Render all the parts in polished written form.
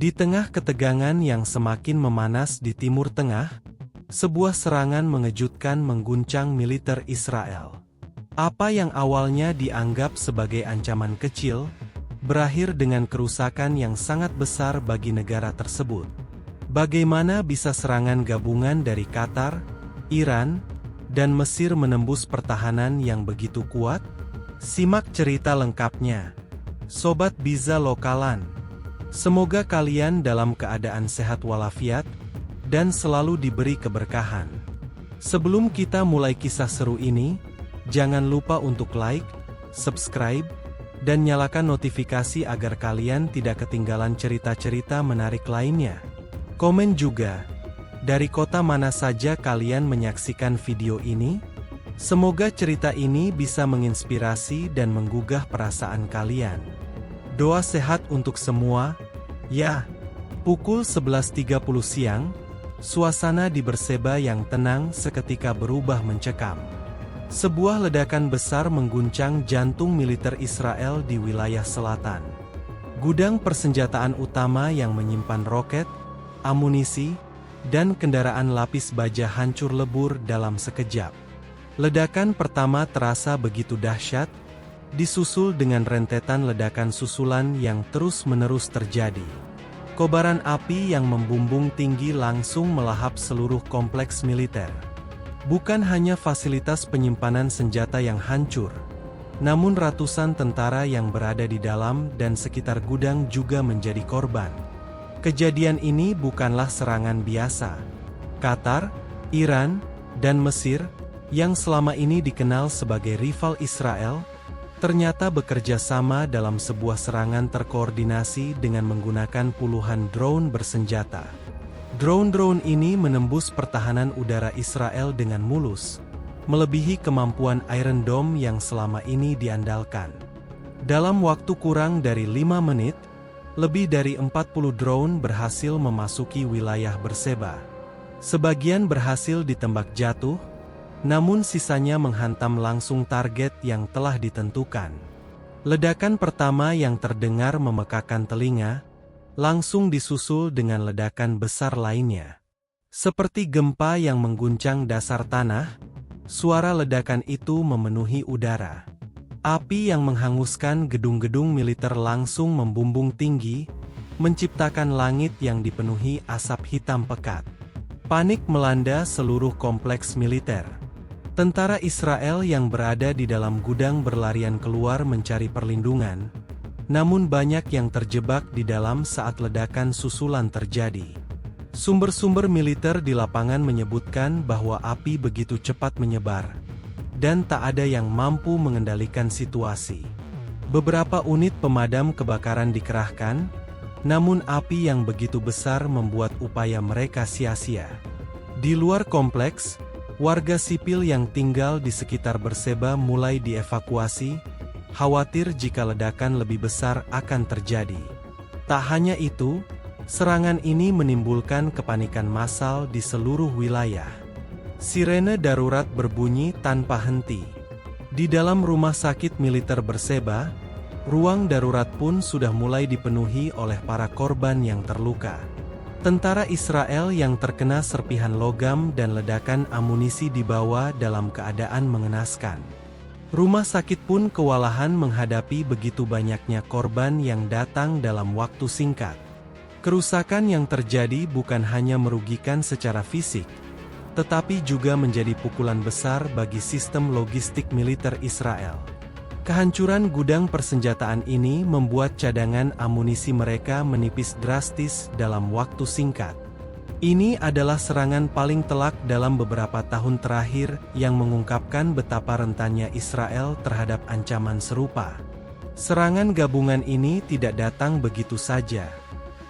Di tengah ketegangan yang semakin memanas di Timur Tengah, sebuah serangan mengejutkan mengguncang militer Israel. Apa yang awalnya dianggap sebagai ancaman kecil, berakhir dengan kerusakan yang sangat besar bagi negara tersebut. Bagaimana bisa serangan gabungan dari Qatar, Iran, dan Mesir menembus pertahanan yang begitu kuat? Simak cerita lengkapnya. Sobat Biza Lokalan, semoga kalian dalam keadaan sehat walafiat, dan selalu diberi keberkahan. Sebelum kita mulai kisah seru ini, jangan lupa untuk like, subscribe, dan nyalakan notifikasi agar kalian tidak ketinggalan cerita-cerita menarik lainnya. Komen juga, dari kota mana saja kalian menyaksikan video ini? Semoga cerita ini bisa menginspirasi dan menggugah perasaan kalian. Doa sehat untuk semua, ya. Pukul 11.30 siang, suasana di Berseba yang tenang seketika berubah mencekam. Sebuah ledakan besar mengguncang jantung militer Israel di wilayah selatan. Gudang persenjataan utama yang menyimpan roket, amunisi, dan kendaraan lapis baja hancur lebur dalam sekejap. Ledakan pertama terasa begitu dahsyat, disusul dengan rentetan ledakan susulan yang terus-menerus terjadi. Kobaran api yang membumbung tinggi langsung melahap seluruh kompleks militer. Bukan hanya fasilitas penyimpanan senjata yang hancur, namun ratusan tentara yang berada di dalam dan sekitar gudang juga menjadi korban. Kejadian ini bukanlah serangan biasa. Qatar, Iran, dan Mesir, yang selama ini dikenal sebagai rival Israel, ternyata bekerja sama dalam sebuah serangan terkoordinasi dengan menggunakan puluhan drone bersenjata. Drone-drone ini menembus pertahanan udara Israel dengan mulus, melebihi kemampuan Iron Dome yang selama ini diandalkan. Dalam waktu kurang dari 5 menit, lebih dari 40 drone berhasil memasuki wilayah Berseba. Sebagian berhasil ditembak jatuh, namun sisanya menghantam langsung target yang telah ditentukan. Ledakan pertama yang terdengar memekakan telinga, langsung disusul dengan ledakan besar lainnya. Seperti gempa yang mengguncang dasar tanah, suara ledakan itu memenuhi udara. Api yang menghanguskan gedung-gedung militer langsung membumbung tinggi, menciptakan langit yang dipenuhi asap hitam pekat. Panik melanda seluruh kompleks militer. Tentara Israel yang berada di dalam gudang berlarian keluar mencari perlindungan, namun banyak yang terjebak di dalam saat ledakan susulan terjadi. Sumber-sumber militer di lapangan menyebutkan bahwa api begitu cepat menyebar, dan tak ada yang mampu mengendalikan situasi. Beberapa unit pemadam kebakaran dikerahkan, namun api yang begitu besar membuat upaya mereka sia-sia. Di luar kompleks, warga sipil yang tinggal di sekitar Berseba mulai dievakuasi, khawatir jika ledakan lebih besar akan terjadi. Tak hanya itu, serangan ini menimbulkan kepanikan massal di seluruh wilayah. Sirene darurat berbunyi tanpa henti. Di dalam rumah sakit militer Berseba, ruang darurat pun sudah mulai dipenuhi oleh para korban yang terluka. Tentara Israel yang terkena serpihan logam dan ledakan amunisi dibawa dalam keadaan mengenaskan. Rumah sakit pun kewalahan menghadapi begitu banyaknya korban yang datang dalam waktu singkat. Kerusakan yang terjadi bukan hanya merugikan secara fisik, tetapi juga menjadi pukulan besar bagi sistem logistik militer Israel. Kehancuran gudang persenjataan ini membuat cadangan amunisi mereka menipis drastis dalam waktu singkat. Ini adalah serangan paling telak dalam beberapa tahun terakhir yang mengungkapkan betapa rentannya Israel terhadap ancaman serupa. Serangan gabungan ini tidak datang begitu saja.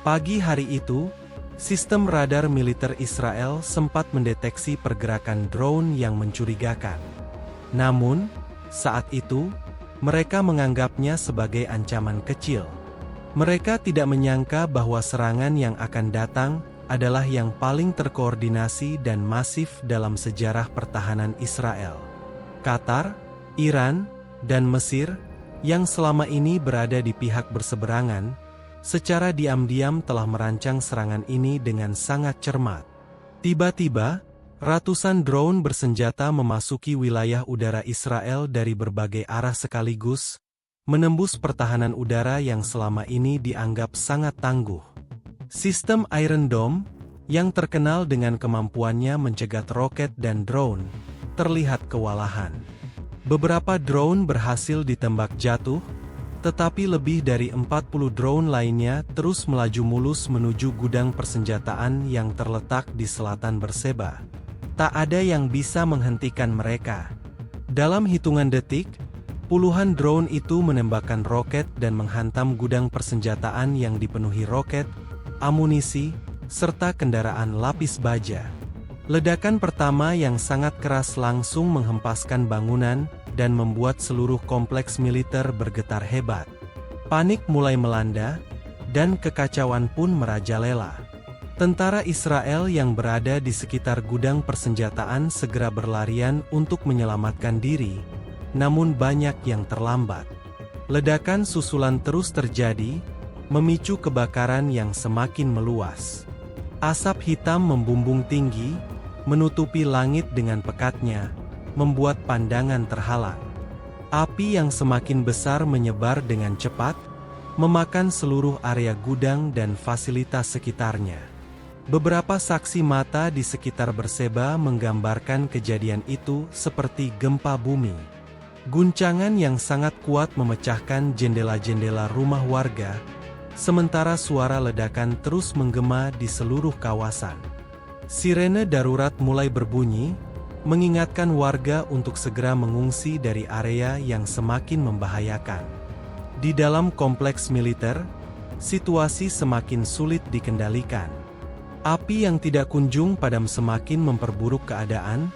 Pagi hari itu, sistem radar militer Israel sempat mendeteksi pergerakan drone yang mencurigakan. Namun, saat itu, mereka menganggapnya sebagai ancaman kecil. Mereka tidak menyangka bahwa serangan yang akan datang adalah yang paling terkoordinasi dan masif dalam sejarah pertahanan Israel. Qatar, Iran, dan Mesir, yang selama ini berada di pihak berseberangan, secara diam-diam telah merancang serangan ini dengan sangat cermat. Tiba-tiba, ratusan drone bersenjata memasuki wilayah udara Israel dari berbagai arah sekaligus, menembus pertahanan udara yang selama ini dianggap sangat tangguh. Sistem Iron Dome, yang terkenal dengan kemampuannya mencegat roket dan drone, terlihat kewalahan. Beberapa drone berhasil ditembak jatuh, tetapi lebih dari 40 drone lainnya terus melaju mulus menuju gudang persenjataan yang terletak di selatan Berseba. Tak ada yang bisa menghentikan mereka. Dalam hitungan detik, puluhan drone itu menembakkan roket dan menghantam gudang persenjataan yang dipenuhi roket, amunisi, serta kendaraan lapis baja. Ledakan pertama yang sangat keras langsung menghempaskan bangunan dan membuat seluruh kompleks militer bergetar hebat. Panik mulai melanda, dan kekacauan pun merajalela. Tentara Israel yang berada di sekitar gudang persenjataan segera berlarian untuk menyelamatkan diri, namun banyak yang terlambat. Ledakan susulan terus terjadi, memicu kebakaran yang semakin meluas. Asap hitam membumbung tinggi, menutupi langit dengan pekatnya, membuat pandangan terhalang. Api yang semakin besar menyebar dengan cepat, memakan seluruh area gudang dan fasilitas sekitarnya. Beberapa saksi mata di sekitar Berseba menggambarkan kejadian itu seperti gempa bumi. Guncangan yang sangat kuat memecahkan jendela-jendela rumah warga, sementara suara ledakan terus menggema di seluruh kawasan. Sirene darurat mulai berbunyi, mengingatkan warga untuk segera mengungsi dari area yang semakin membahayakan. Di dalam kompleks militer, situasi semakin sulit dikendalikan. Api yang tidak kunjung padam semakin memperburuk keadaan,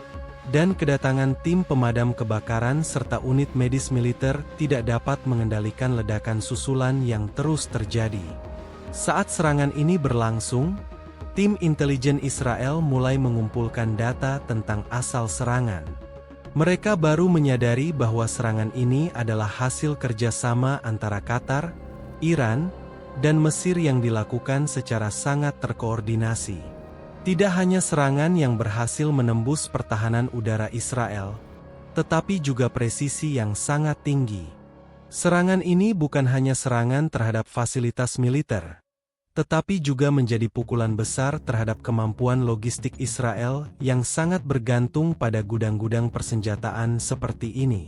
dan kedatangan tim pemadam kebakaran serta unit medis militer tidak dapat mengendalikan ledakan susulan yang terus terjadi. Saat serangan ini berlangsung, tim intelijen Israel mulai mengumpulkan data tentang asal serangan. Mereka baru menyadari bahwa serangan ini adalah hasil kerjasama antara Qatar, Iran, dan Mesir yang dilakukan secara sangat terkoordinasi. Tidak hanya serangan yang berhasil menembus pertahanan udara Israel, tetapi juga presisi yang sangat tinggi. Serangan ini bukan hanya serangan terhadap fasilitas militer, tetapi juga menjadi pukulan besar terhadap kemampuan logistik Israel yang sangat bergantung pada gudang-gudang persenjataan seperti ini.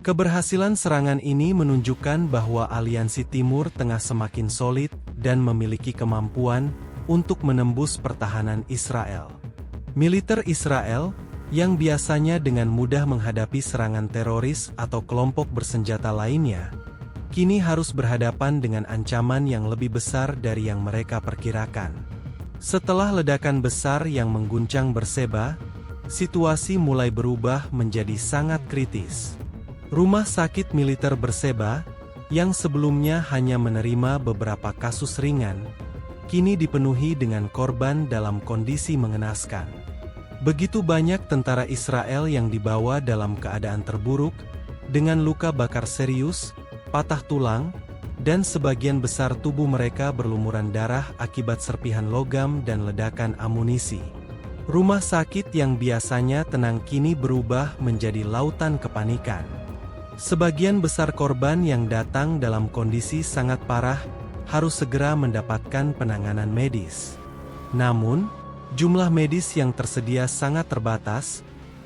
Keberhasilan serangan ini menunjukkan bahwa aliansi Timur Tengah semakin solid dan memiliki kemampuan untuk menembus pertahanan Israel. Militer Israel, yang biasanya dengan mudah menghadapi serangan teroris atau kelompok bersenjata lainnya, kini harus berhadapan dengan ancaman yang lebih besar dari yang mereka perkirakan. Setelah ledakan besar yang mengguncang Berseba, situasi mulai berubah menjadi sangat kritis. Rumah sakit militer Berseba, yang sebelumnya hanya menerima beberapa kasus ringan, kini dipenuhi dengan korban dalam kondisi mengenaskan. Begitu banyak tentara Israel yang dibawa dalam keadaan terburuk, dengan luka bakar serius, patah tulang, dan sebagian besar tubuh mereka berlumuran darah akibat serpihan logam dan ledakan amunisi. Rumah sakit yang biasanya tenang kini berubah menjadi lautan kepanikan. Sebagian besar korban yang datang dalam kondisi sangat parah harus segera mendapatkan penanganan medis. Namun, jumlah medis yang tersedia sangat terbatas,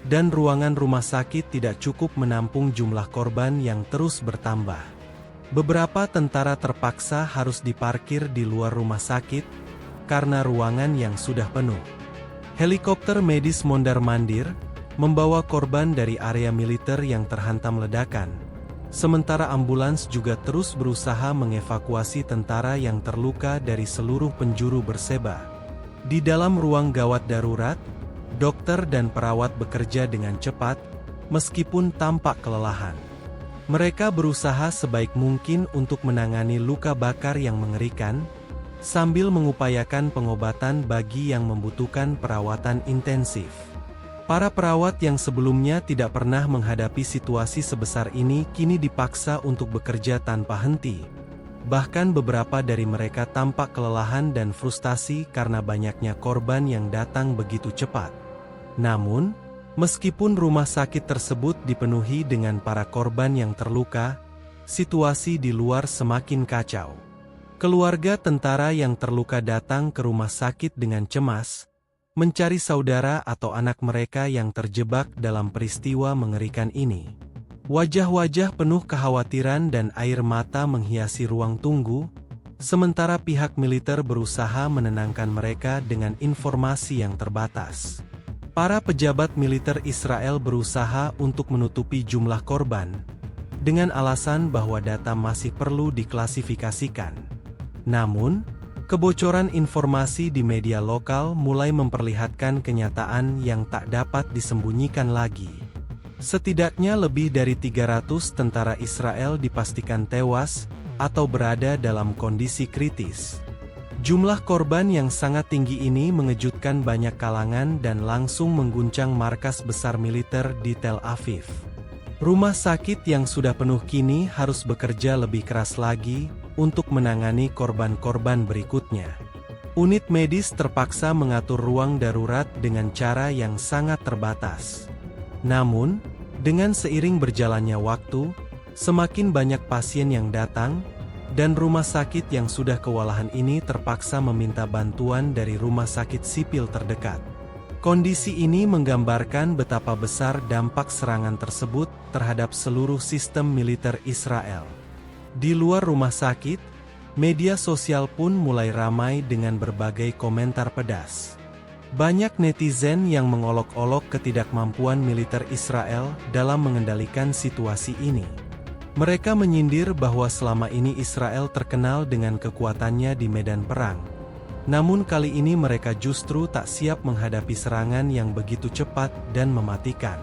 dan ruangan rumah sakit tidak cukup menampung jumlah korban yang terus bertambah. Beberapa tentara terpaksa harus diparkir di luar rumah sakit, karena ruangan yang sudah penuh. Helikopter medis mondar-mandir, membawa korban dari area militer yang terhantam ledakan, sementara ambulans juga terus berusaha mengevakuasi tentara yang terluka dari seluruh penjuru Berseba. Di dalam ruang gawat darurat, dokter dan perawat bekerja dengan cepat, meskipun tampak kelelahan. Mereka berusaha sebaik mungkin untuk menangani luka bakar yang mengerikan, sambil mengupayakan pengobatan bagi yang membutuhkan perawatan intensif. Para perawat yang sebelumnya tidak pernah menghadapi situasi sebesar ini kini dipaksa untuk bekerja tanpa henti, Bahkan beberapa dari mereka tampak kelelahan dan frustasi karena banyaknya korban yang datang begitu cepat. Namun, meskipun rumah sakit tersebut dipenuhi dengan para korban yang terluka, situasi di luar semakin kacau. Keluarga tentara yang terluka datang ke rumah sakit dengan cemas, mencari saudara atau anak mereka yang terjebak dalam peristiwa mengerikan ini. Wajah-wajah penuh kekhawatiran dan air mata menghiasi ruang tunggu, sementara pihak militer berusaha menenangkan mereka dengan informasi yang terbatas. Para pejabat militer Israel berusaha untuk menutupi jumlah korban, dengan alasan bahwa data masih perlu diklasifikasikan. Namun, kebocoran informasi di media lokal mulai memperlihatkan kenyataan yang tak dapat disembunyikan lagi. Setidaknya lebih dari 300 tentara Israel dipastikan tewas atau berada dalam kondisi kritis. Jumlah korban yang sangat tinggi ini mengejutkan banyak kalangan dan langsung mengguncang markas besar militer di Tel Aviv. Rumah sakit yang sudah penuh kini harus bekerja lebih keras lagi untuk menangani korban-korban berikutnya. Unit medis terpaksa mengatur ruang darurat dengan cara yang sangat terbatas. Namun, dengan seiring berjalannya waktu, semakin banyak pasien yang datang, dan rumah sakit yang sudah kewalahan ini terpaksa meminta bantuan dari rumah sakit sipil terdekat. Kondisi ini menggambarkan betapa besar dampak serangan tersebut terhadap seluruh sistem militer Israel. Di luar rumah sakit, media sosial pun mulai ramai dengan berbagai komentar pedas. Banyak netizen yang mengolok-olok ketidakmampuan militer Israel dalam mengendalikan situasi ini. Mereka menyindir bahwa selama ini Israel terkenal dengan kekuatannya di medan perang. Namun kali ini mereka justru tak siap menghadapi serangan yang begitu cepat dan mematikan.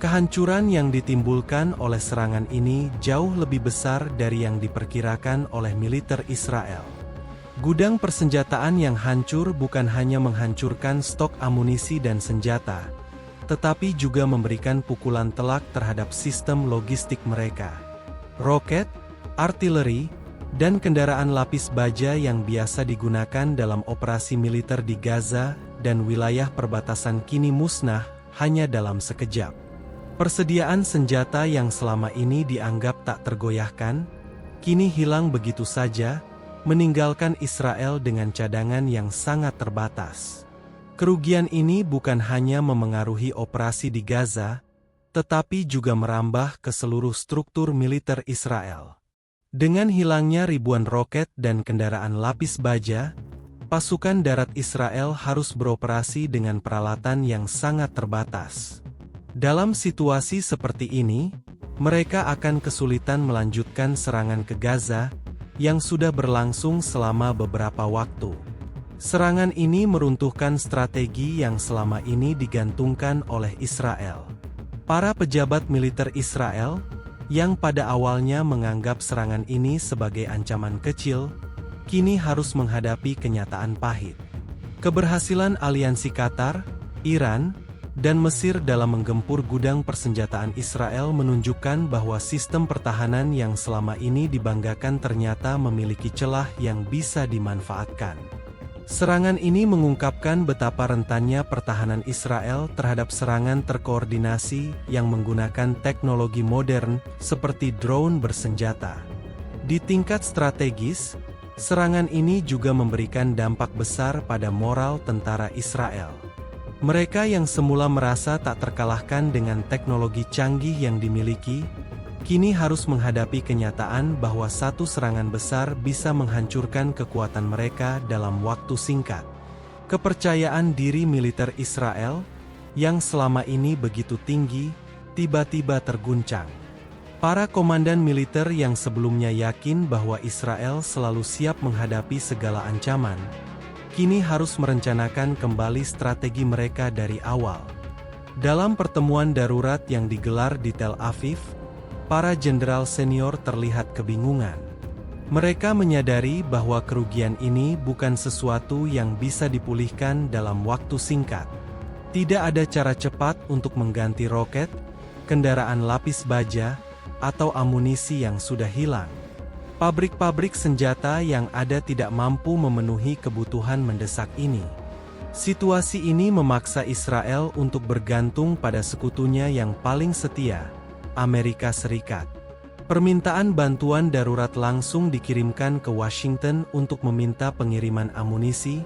Kehancuran yang ditimbulkan oleh serangan ini jauh lebih besar dari yang diperkirakan oleh militer Israel. Gudang persenjataan yang hancur bukan hanya menghancurkan stok amunisi dan senjata, tetapi juga memberikan pukulan telak terhadap sistem logistik mereka. Roket, artileri, dan kendaraan lapis baja yang biasa digunakan dalam operasi militer di Gaza dan wilayah perbatasan kini musnah hanya dalam sekejap. Persediaan senjata yang selama ini dianggap tak tergoyahkan, kini hilang begitu saja, meninggalkan Israel dengan cadangan yang sangat terbatas. Kerugian ini bukan hanya memengaruhi operasi di Gaza, tetapi juga merambah ke seluruh struktur militer Israel. Dengan hilangnya ribuan roket dan kendaraan lapis baja, pasukan darat Israel harus beroperasi dengan peralatan yang sangat terbatas. Dalam situasi seperti ini, mereka akan kesulitan melanjutkan serangan ke Gaza, yang sudah berlangsung selama beberapa waktu. Serangan ini meruntuhkan strategi yang selama ini digantungkan oleh Israel. Para pejabat militer Israel, yang pada awalnya menganggap serangan ini sebagai ancaman kecil, kini harus menghadapi kenyataan pahit. Keberhasilan aliansi Qatar, Iran, dan Mesir dalam menggempur gudang persenjataan Israel menunjukkan bahwa sistem pertahanan yang selama ini dibanggakan ternyata memiliki celah yang bisa dimanfaatkan. Serangan ini mengungkapkan betapa rentannya pertahanan Israel terhadap serangan terkoordinasi yang menggunakan teknologi modern seperti drone bersenjata. Di tingkat strategis, serangan ini juga memberikan dampak besar pada moral tentara Israel. Mereka yang semula merasa tak terkalahkan dengan teknologi canggih yang dimiliki, kini harus menghadapi kenyataan bahwa satu serangan besar bisa menghancurkan kekuatan mereka dalam waktu singkat. Kepercayaan diri militer Israel, yang selama ini begitu tinggi, tiba-tiba terguncang. Para komandan militer yang sebelumnya yakin bahwa Israel selalu siap menghadapi segala ancaman, kini harus merencanakan kembali strategi mereka dari awal. Dalam pertemuan darurat yang digelar di Tel Aviv, para jenderal senior terlihat kebingungan. Mereka menyadari bahwa kerugian ini bukan sesuatu yang bisa dipulihkan dalam waktu singkat. Tidak ada cara cepat untuk mengganti roket, kendaraan lapis baja, atau amunisi yang sudah hilang. Pabrik-pabrik senjata yang ada tidak mampu memenuhi kebutuhan mendesak ini. Situasi ini memaksa Israel untuk bergantung pada sekutunya yang paling setia, Amerika Serikat. Permintaan bantuan darurat langsung dikirimkan ke Washington untuk meminta pengiriman amunisi,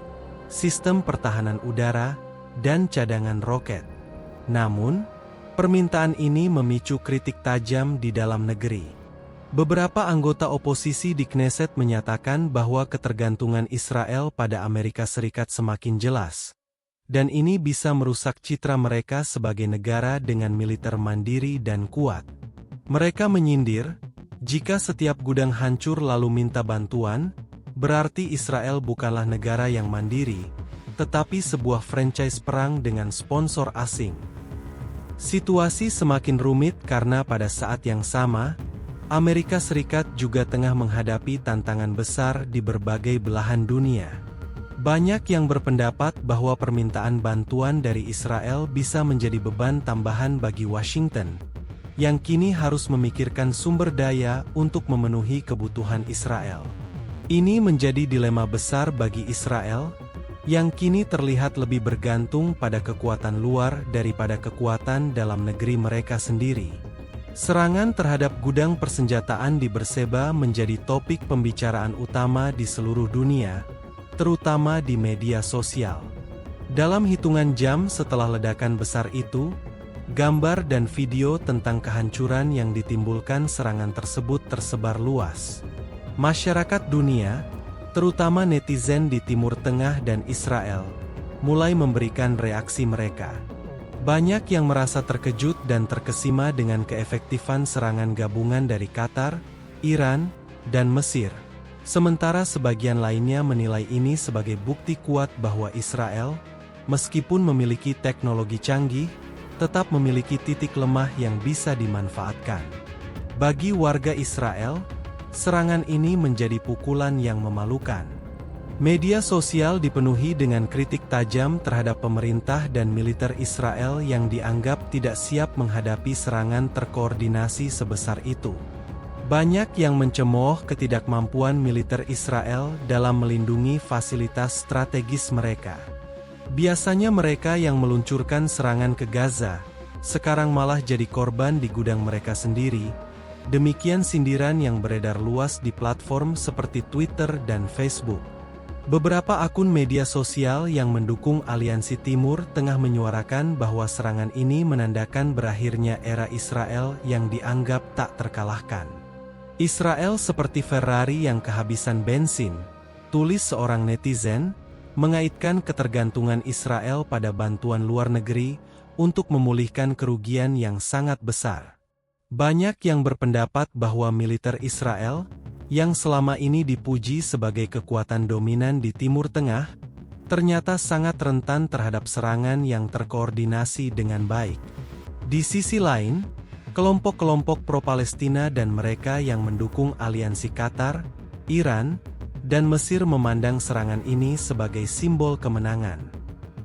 sistem pertahanan udara, dan cadangan roket. Namun, permintaan ini memicu kritik tajam di dalam negeri. Beberapa anggota oposisi di Knesset menyatakan bahwa ketergantungan Israel pada Amerika Serikat semakin jelas. Dan ini bisa merusak citra mereka sebagai negara dengan militer mandiri dan kuat. Mereka menyindir, jika setiap gudang hancur lalu minta bantuan, berarti Israel bukanlah negara yang mandiri, tetapi sebuah franchise perang dengan sponsor asing. Situasi semakin rumit karena pada saat yang sama, Amerika Serikat juga tengah menghadapi tantangan besar di berbagai belahan dunia. Banyak yang berpendapat bahwa permintaan bantuan dari Israel bisa menjadi beban tambahan bagi Washington, yang kini harus memikirkan sumber daya untuk memenuhi kebutuhan Israel. Ini menjadi dilema besar bagi Israel, yang kini terlihat lebih bergantung pada kekuatan luar daripada kekuatan dalam negeri mereka sendiri. Serangan terhadap gudang persenjataan di Berseba menjadi topik pembicaraan utama di seluruh dunia, terutama di media sosial. Dalam hitungan jam setelah ledakan besar itu, gambar dan video tentang kehancuran yang ditimbulkan serangan tersebut tersebar luas. Masyarakat dunia, terutama netizen di Timur Tengah dan Israel, mulai memberikan reaksi mereka. Banyak yang merasa terkejut dan terkesima dengan keefektifan serangan gabungan dari Qatar, Iran, dan Mesir. Sementara sebagian lainnya menilai ini sebagai bukti kuat bahwa Israel, meskipun memiliki teknologi canggih, tetap memiliki titik lemah yang bisa dimanfaatkan. Bagi warga Israel, serangan ini menjadi pukulan yang memalukan. Media sosial dipenuhi dengan kritik tajam terhadap pemerintah dan militer Israel yang dianggap tidak siap menghadapi serangan terkoordinasi sebesar itu. Banyak yang mencemooh ketidakmampuan militer Israel dalam melindungi fasilitas strategis mereka. Biasanya mereka yang meluncurkan serangan ke Gaza, sekarang malah jadi korban di gudang mereka sendiri. Demikian sindiran yang beredar luas di platform seperti Twitter dan Facebook. Beberapa akun media sosial yang mendukung Aliansi Timur Tengah menyuarakan bahwa serangan ini menandakan berakhirnya era Israel yang dianggap tak terkalahkan. Israel seperti Ferrari yang kehabisan bensin, tulis seorang netizen, mengaitkan ketergantungan Israel pada bantuan luar negeri untuk memulihkan kerugian yang sangat besar. Banyak yang berpendapat bahwa militer Israel, yang selama ini dipuji sebagai kekuatan dominan di Timur Tengah, ternyata sangat rentan terhadap serangan yang terkoordinasi dengan baik. Di sisi lain, kelompok-kelompok pro-Palestina dan mereka yang mendukung aliansi Qatar, Iran, dan Mesir memandang serangan ini sebagai simbol kemenangan.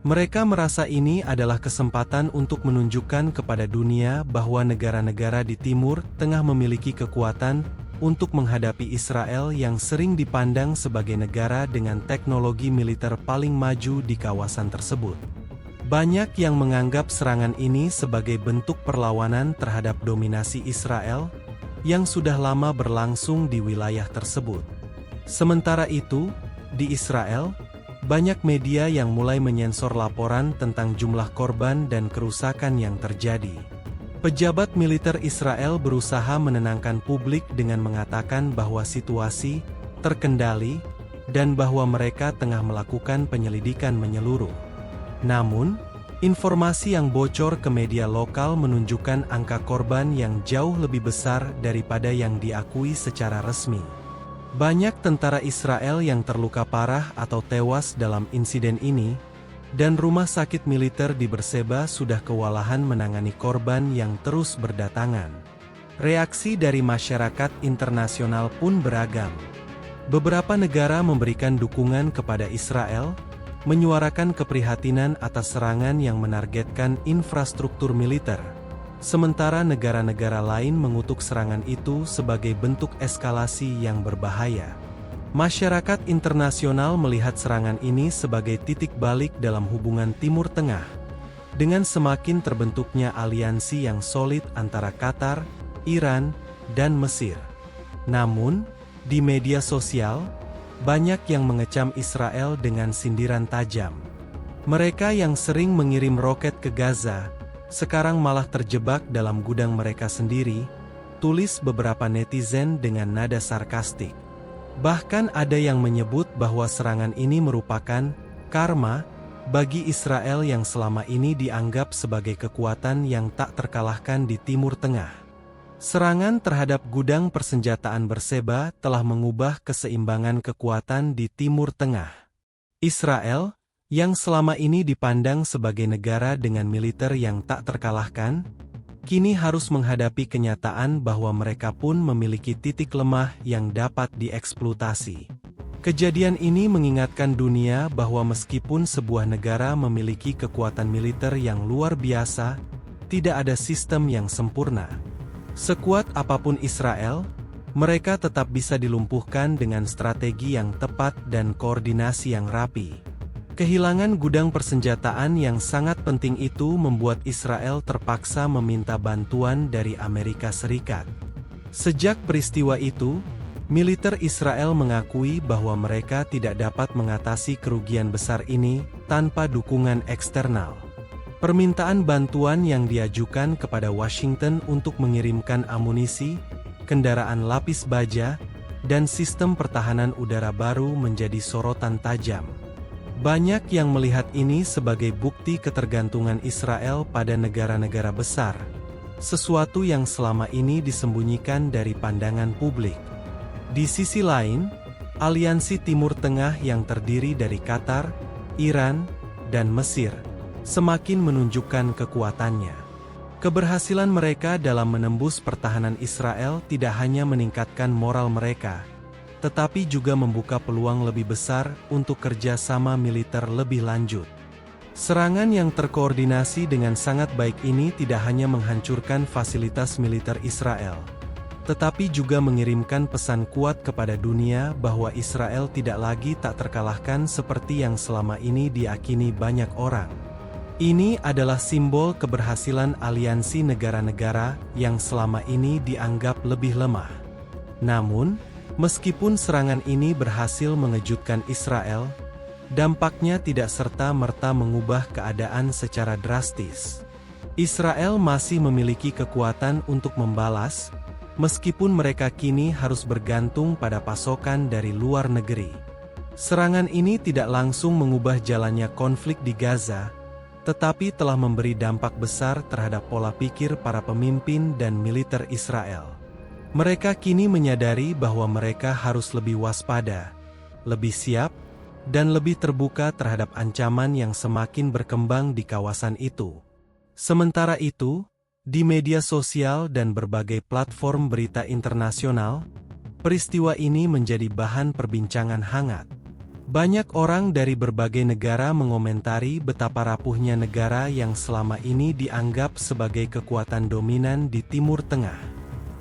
Mereka merasa ini adalah kesempatan untuk menunjukkan kepada dunia bahwa negara-negara di Timur Tengah memiliki kekuatan untuk menghadapi Israel yang sering dipandang sebagai negara dengan teknologi militer paling maju di kawasan tersebut. Banyak yang menganggap serangan ini sebagai bentuk perlawanan terhadap dominasi Israel, yang sudah lama berlangsung di wilayah tersebut. Sementara itu, di Israel, banyak media yang mulai menyensor laporan tentang jumlah korban dan kerusakan yang terjadi. Pejabat militer Israel berusaha menenangkan publik dengan mengatakan bahwa situasi terkendali dan bahwa mereka tengah melakukan penyelidikan menyeluruh. Namun, informasi yang bocor ke media lokal menunjukkan angka korban yang jauh lebih besar daripada yang diakui secara resmi. Banyak tentara Israel yang terluka parah atau tewas dalam insiden ini, dan rumah sakit militer di Berseba sudah kewalahan menangani korban yang terus berdatangan. Reaksi dari masyarakat internasional pun beragam. Beberapa negara memberikan dukungan kepada Israel, menyuarakan keprihatinan atas serangan yang menargetkan infrastruktur militer. sementara negara-negara lain mengutuk serangan itu sebagai bentuk eskalasi yang berbahaya. Masyarakat internasional melihat serangan ini sebagai titik balik dalam hubungan Timur Tengah, dengan semakin terbentuknya aliansi yang solid antara Qatar, Iran, dan Mesir. Namun, di media sosial, banyak yang mengecam Israel dengan sindiran tajam. Mereka yang sering mengirim roket ke Gaza, sekarang malah terjebak dalam gudang mereka sendiri, tulis beberapa netizen dengan nada sarkastik. Bahkan ada yang menyebut bahwa serangan ini merupakan karma bagi Israel yang selama ini dianggap sebagai kekuatan yang tak terkalahkan di Timur Tengah. Serangan terhadap gudang persenjataan Berseba telah mengubah keseimbangan kekuatan di Timur Tengah. Israel, yang selama ini dipandang sebagai negara dengan militer yang tak terkalahkan, kini harus menghadapi kenyataan bahwa mereka pun memiliki titik lemah yang dapat dieksploitasi. Kejadian ini mengingatkan dunia bahwa meskipun sebuah negara memiliki kekuatan militer yang luar biasa, tidak ada sistem yang sempurna. Sekuat apapun Israel, mereka tetap bisa dilumpuhkan dengan strategi yang tepat dan koordinasi yang rapi. Kehilangan gudang persenjataan yang sangat penting itu membuat Israel terpaksa meminta bantuan dari Amerika Serikat. Sejak peristiwa itu, militer Israel mengakui bahwa mereka tidak dapat mengatasi kerugian besar ini tanpa dukungan eksternal. Permintaan bantuan yang diajukan kepada Washington untuk mengirimkan amunisi, kendaraan lapis baja, dan sistem pertahanan udara baru menjadi sorotan tajam. Banyak yang melihat ini sebagai bukti ketergantungan Israel pada negara-negara besar, sesuatu yang selama ini disembunyikan dari pandangan publik. Di sisi lain, aliansi Timur Tengah yang terdiri dari Qatar, Iran, dan Mesir, semakin menunjukkan kekuatannya. Keberhasilan mereka dalam menembus pertahanan Israel tidak hanya meningkatkan moral mereka, tetapi juga membuka peluang lebih besar untuk kerjasama militer lebih lanjut. Serangan yang terkoordinasi dengan sangat baik ini tidak hanya menghancurkan fasilitas militer Israel, tetapi juga mengirimkan pesan kuat kepada dunia bahwa Israel tidak lagi tak terkalahkan seperti yang selama ini diyakini banyak orang. Ini adalah simbol keberhasilan aliansi negara-negara yang selama ini dianggap lebih lemah. Namun, meskipun serangan ini berhasil mengejutkan Israel, dampaknya tidak serta-merta mengubah keadaan secara drastis. Israel masih memiliki kekuatan untuk membalas, meskipun mereka kini harus bergantung pada pasokan dari luar negeri. Serangan ini tidak langsung mengubah jalannya konflik di Gaza, tetapi telah memberi dampak besar terhadap pola pikir para pemimpin dan militer Israel. Mereka kini menyadari bahwa mereka harus lebih waspada, lebih siap, dan lebih terbuka terhadap ancaman yang semakin berkembang di kawasan itu. Sementara itu, di media sosial dan berbagai platform berita internasional, peristiwa ini menjadi bahan perbincangan hangat. Banyak orang dari berbagai negara mengomentari betapa rapuhnya negara yang selama ini dianggap sebagai kekuatan dominan di Timur Tengah.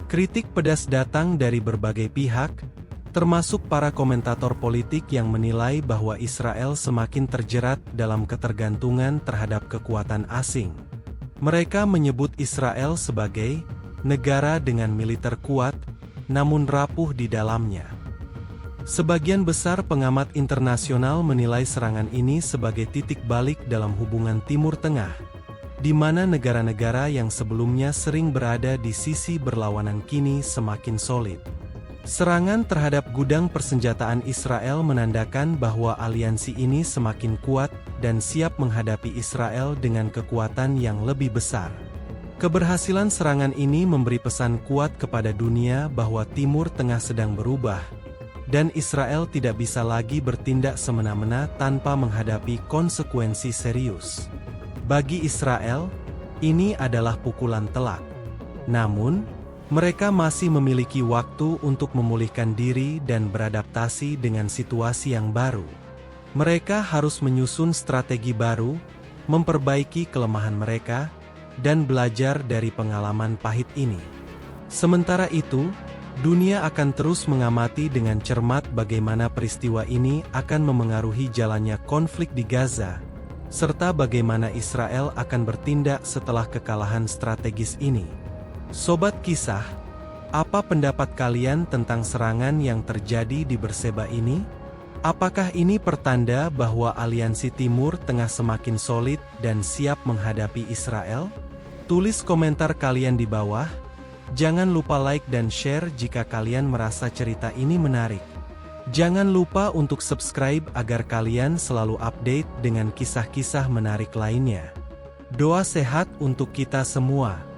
Kritik pedas datang dari berbagai pihak, termasuk para komentator politik yang menilai bahwa Israel semakin terjerat dalam ketergantungan terhadap kekuatan asing. Mereka menyebut Israel sebagai negara dengan militer kuat, namun rapuh di dalamnya. Sebagian besar pengamat internasional menilai serangan ini sebagai titik balik dalam hubungan Timur Tengah, di mana negara-negara yang sebelumnya sering berada di sisi berlawanan kini semakin solid. Serangan terhadap gudang persenjataan Israel menandakan bahwa aliansi ini semakin kuat dan siap menghadapi Israel dengan kekuatan yang lebih besar. Keberhasilan serangan ini memberi pesan kuat kepada dunia bahwa Timur Tengah sedang berubah, dan Israel tidak bisa lagi bertindak semena-mena tanpa menghadapi konsekuensi serius. Bagi Israel, ini adalah pukulan telak. Namun, mereka masih memiliki waktu untuk memulihkan diri dan beradaptasi dengan situasi yang baru. Mereka harus menyusun strategi baru, memperbaiki kelemahan mereka, dan belajar dari pengalaman pahit ini. Sementara itu, dunia akan terus mengamati dengan cermat bagaimana peristiwa ini akan memengaruhi jalannya konflik di Gaza, serta bagaimana Israel akan bertindak setelah kekalahan strategis ini. Sobat Kisah, apa pendapat kalian tentang serangan yang terjadi di Berseba ini? Apakah ini pertanda bahwa aliansi Timur Tengah semakin solid dan siap menghadapi Israel? Tulis komentar kalian di bawah. Jangan lupa like dan share jika kalian merasa cerita ini menarik. Jangan lupa untuk subscribe agar kalian selalu update dengan kisah-kisah menarik lainnya. Doa sehat untuk kita semua.